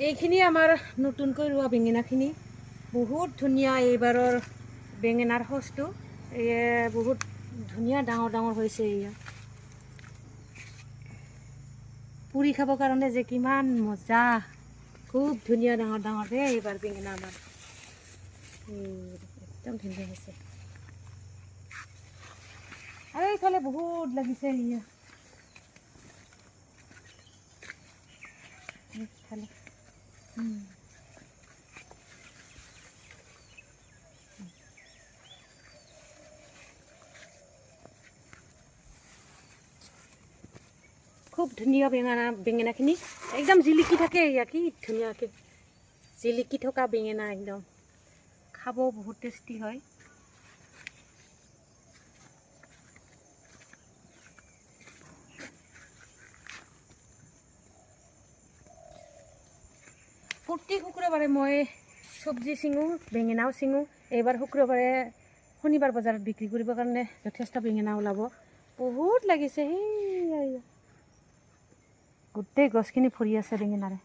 এইখিনি আমাৰ নতুনকৈ ৰোৱা বেঙেনাখিনি বহুত ধুনীয়া। এইবাৰৰ বেঙেনাৰ সঁচটো বহুত ধুনীয়া ডাঙৰ ডাঙৰ হৈছে। এয়া পুৰি খাবৰ কাৰণে যে কিমান মজা, খুব ধুনীয়া ডাঙৰ ডাঙৰ দেই এইবাৰ বেঙেনা আমাৰ। একদম ধুনীয়া হৈছে। আৰু এইফালে বহুত লাগিছে। এয়া এইফালে খুব ধুনীয়া বেঙেনাখিনি একদম জিলিকি থাকে। এয়া কি ধুনীয়াকৈ জিলিকি থকা বেঙেনা, একদম খাব বহুত টেষ্টি হয়। প্ৰতি শুক্ৰবাৰে মই চব্জি ছিঙো, বেঙেনাও ছিঙো। এইবাৰ শুক্ৰবাৰে শনিবাৰ বজাৰত বিক্ৰী কৰিবৰ কাৰণে যথেষ্ট বেঙেনা ওলাব। বহুত লাগিছে। সেই গোটেই গছখিনি ভৰি আছে বেঙেনাৰে।